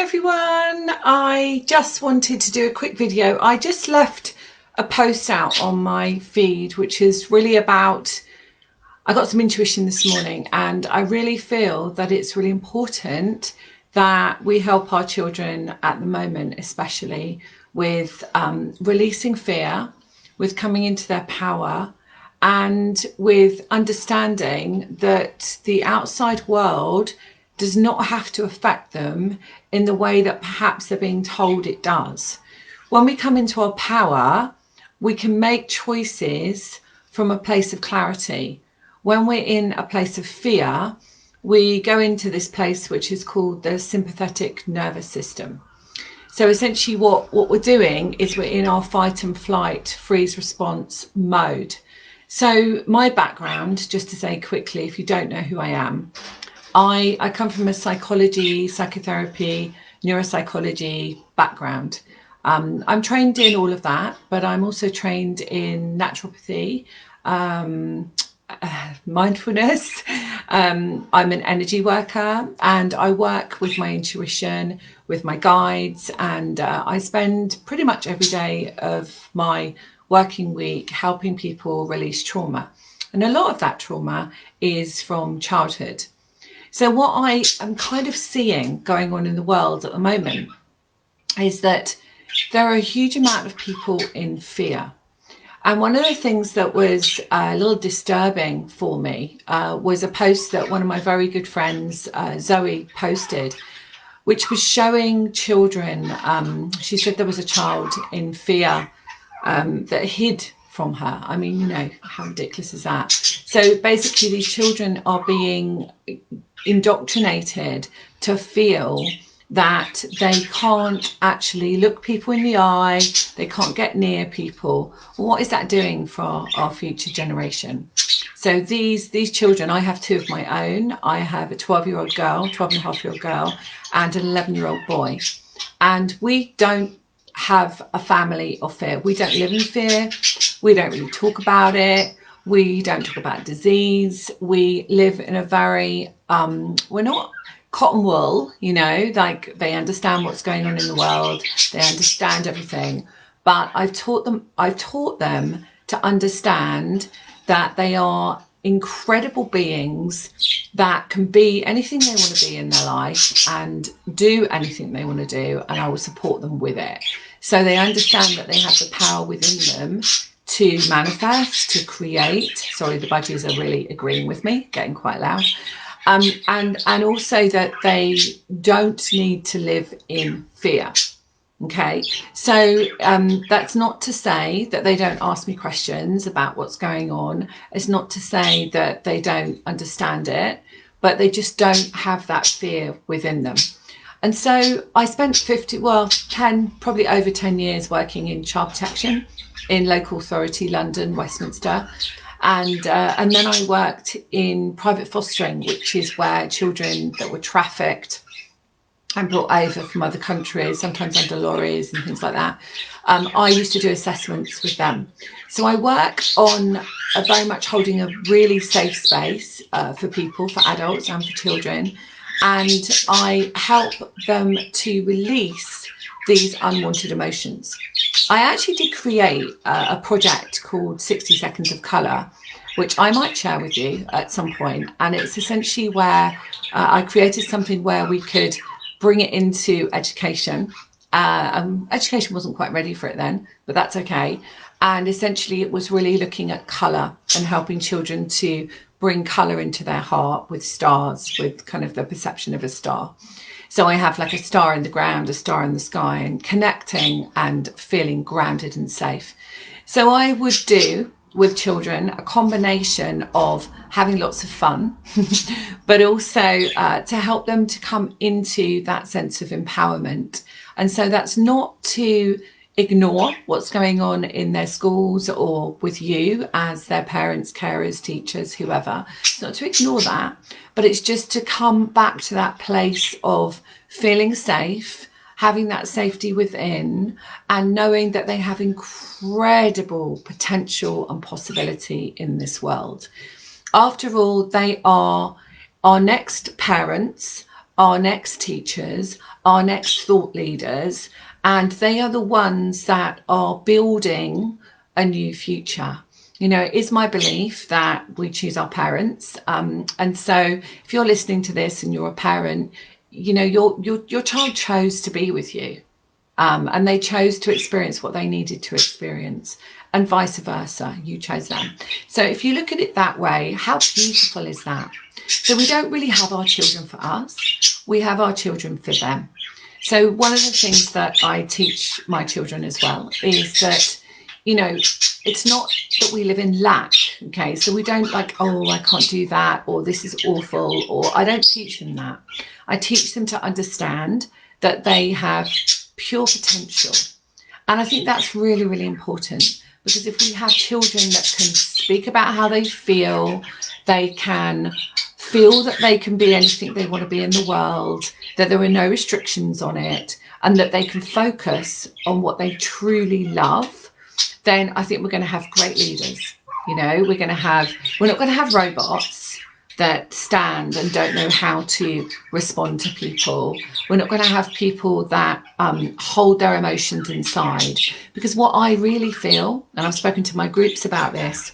everyone. I just wanted to do a quick video. I just left a post out on my feed which is really about, I got some intuition this morning, and I really feel that it's really important that we help our children at the moment, especially with releasing fear, with coming into their power, and with understanding that the outside world does not have to affect them in the way that perhaps they're being told it does. When we come into our power, we can make choices from a place of clarity. When we're in a place of fear, we go into this place which is called the sympathetic nervous system. So essentially what we're doing is we're in our fight and flight, freeze response mode. So my background, just to say quickly, if you don't know who I am, I come from a psychology, psychotherapy, neuropsychology background. I'm trained in all of that, but I'm also trained in naturopathy, mindfulness. I'm an energy worker, and I work with my intuition, with my guides, and I spend pretty much every day of my working week helping people release trauma. And a lot of that trauma is from childhood. So what I am kind of seeing going on in the world at the moment is that there are a huge amount of people in fear. And one of the things that was a little disturbing for me was a post that one of my very good friends, Zoe, posted, which was showing children. She said there was a child in fear that hid from her. I mean, you know, how ridiculous is that? So basically these children are being indoctrinated to feel that they can't actually look people in the eye, they can't get near people. Well, what is that doing for our future generation? So these children, I have two of my own. I have a 12-year-old girl, 12-and-a-half-year-old girl, and an 11-year-old boy. And we don't have a family of fear. We don't live in fear. We don't really talk about it. We don't talk about disease. We live in a very, we're not cotton wool, you know, like they understand what's going on in the world. They understand everything. But I've taught them to understand that they are incredible beings that can be anything they want to be in their life and do anything they want to do, and I will support them with it. So they understand that they have the power within them to manifest, to create. Sorry, the budgies are really agreeing with me, getting quite loud. And also that they don't need to live in fear. Okay, so that's not to say that they don't ask me questions about what's going on. It's not to say that they don't understand it, but they just don't have that fear within them. And so I spent 10, probably over 10 years working in child protection in local authority, London, Westminster. And then I worked in private fostering, which is where children that were trafficked and brought over from other countries, sometimes under lorries and things like that. I used to do assessments with them. So I work on very much holding a really safe space for people, for adults and for children. And I help them to release these unwanted emotions. I actually did create a project called 60 Seconds of Colour, which I might share with you at some point. And it's essentially where I created something where we could bring it into education. Education wasn't quite ready for it then, but that's okay. And essentially it was really looking at colour and helping children to bring colour into their heart with stars, with kind of the perception of a star. So I have like a star in the ground, a star in the sky, and connecting and feeling grounded and safe. So I would do with children a combination of having lots of fun, but also to help them to come into that sense of empowerment. And so that's not to ignore what's going on in their schools or with you as their parents, carers, teachers, whoever. It's not to ignore that, but it's just to come back to that place of feeling safe, having that safety within, and knowing that they have incredible potential and possibility in this world. After all, they are our next parents, our next teachers, our next thought leaders, and they are the ones that are building a new future. You know, it is my belief that we choose our parents. And so if you're listening to this and you're a parent, you know, your child chose to be with you. And they chose to experience what they needed to experience, and vice versa. You chose them. So if you look at it that way, how beautiful is that? So we don't really have our children for us. We have our children for them. So one of the things that I teach my children as well is that, you know, it's not that we live in lack. Okay, so we don't like, oh, I can't do that, or this is awful, or I don't teach them that. I teach them to understand that they have pure potential. And I think that's really, really important, because if we have children that can speak about how they feel that they can be anything they want to be in the world, that there are no restrictions on it, and that they can focus on what they truly love, then I think we're going to have great leaders. You know, we're not going to have robots that stand and don't know how to respond to people. We're not going to have people that hold their emotions inside. Because what I really feel, and I've spoken to my groups about this,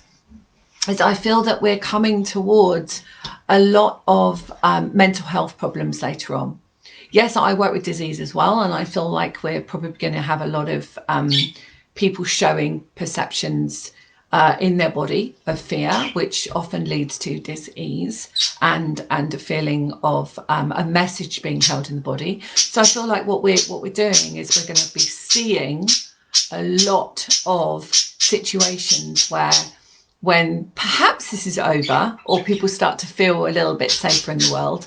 is I feel that we're coming towards a lot of mental health problems later on. Yes, I work with disease as well, and I feel like we're probably going to have a lot of people showing perceptions in their body of fear, which often leads to dis-ease and a feeling of a message being held in the body. So I feel like what we're doing is we're going to be seeing a lot of situations where, when perhaps this is over, or people start to feel a little bit safer in the world,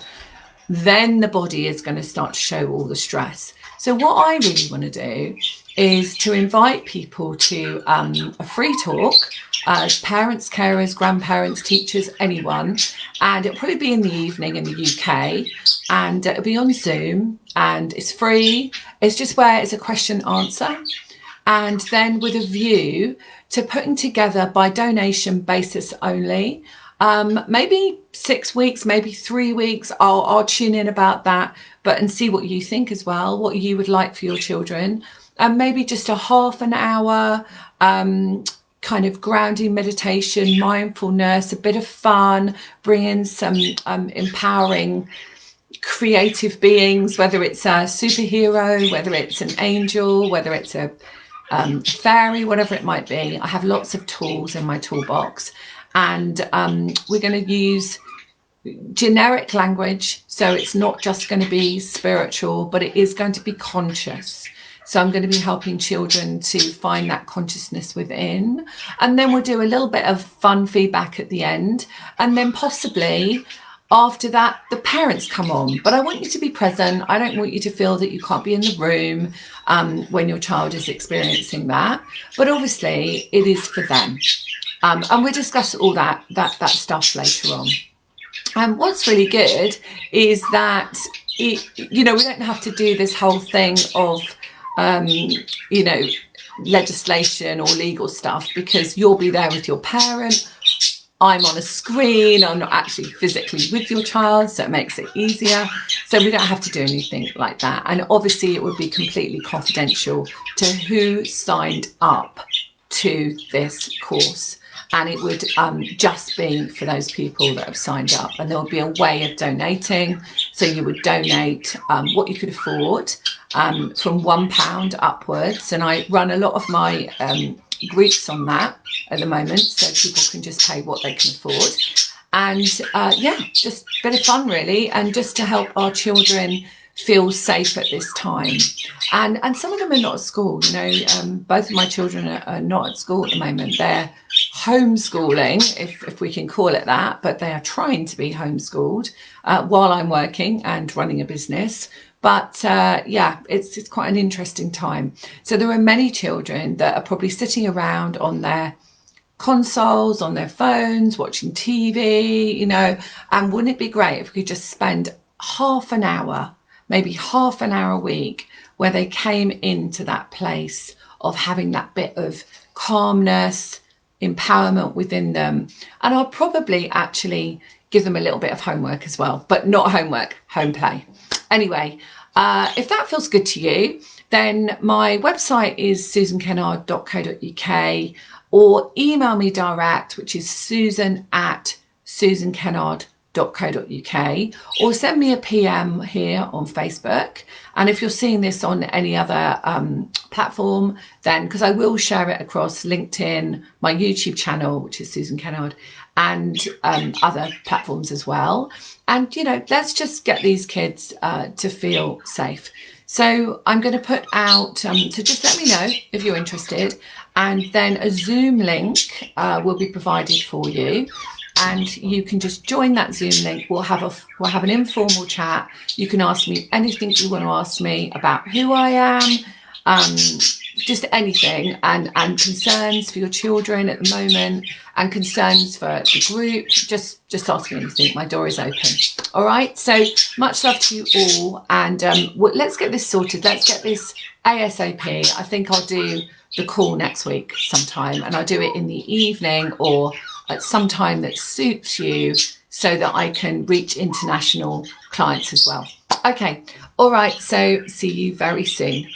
then the body is going to start to show all the stress. So what I really want to do is to invite people to a free talk, parents, carers, grandparents, teachers, anyone, and it'll probably be in the evening in the UK, and it'll be on Zoom, and it's free. It's just where it's a question answer, and then with a view to putting together by donation basis only, maybe 6 weeks, maybe 3 weeks. I'll tune in about that, and see what you think as well, what you would like for your children, and maybe just a half an hour kind of grounding meditation, mindfulness, a bit of fun, bring in some empowering creative beings, whether it's a superhero, whether it's an angel, whether it's a fairy, whatever it might be. I have lots of tools in my toolbox, and we're going to use generic language, so it's not just going to be spiritual, but it is going to be conscious. So I'm going to be helping children to find that consciousness within, and then we'll do a little bit of fun feedback at the end, and then possibly after that the parents come on. But I want you to be present. I don't want you to feel that you can't be in the room when your child is experiencing that, but obviously it is for them, and we'll discuss all that stuff later on. And what's really good is that we don't have to do this whole thing of legislation or legal stuff, because you'll be there with your parent. I'm on a screen. I'm not actually physically with your child, so it makes it easier. So we don't have to do anything like that. And obviously it would be completely confidential to who signed up to this course. And it would just be for those people that have signed up. And there will be a way of donating. So you would donate what you could afford, from £1 upwards. And I run a lot of my groups on that at the moment, so people can just pay what they can afford. And just a bit of fun really, and just to help our children feel safe at this time. And some of them are not at school. Both of my children are not at school at the moment. They're homeschooling, if we can call it that, but they are trying to be homeschooled while I'm working and running a business. But it's quite an interesting time. So there are many children that are probably sitting around on their consoles, on their phones, watching TV, and wouldn't it be great if we could just spend half an hour, maybe half an hour a week, where they came into that place of having that bit of calmness, empowerment within them. And I'll probably actually give them a little bit of homework as well, but not homework, home play. Anyway, if that feels good to you, then my website is susankennard.co.uk, or email me direct, which is susan@susankennard.co.uk, or send me a PM here on Facebook. And if you're seeing this on any other platform, then, because I will share it across LinkedIn, my YouTube channel, which is Susan Kennard, and other platforms as well. And, you know, let's just get these kids to feel safe. So I'm going to put out, so just let me know if you're interested, and then a Zoom link will be provided for you. And you can just join that Zoom link. We'll have an informal chat. You can ask me anything you want to ask me about who I am, just anything, and concerns for your children at the moment, and concerns for the group. Just ask me anything. My door is open. All right. So much love to you all, and let's get this sorted. Let's get this ASAP. I think I'll do the call next week sometime, and I'll do it in the evening or at some time that suits you, so that I can reach international clients as well. Okay. All right. So see you very soon.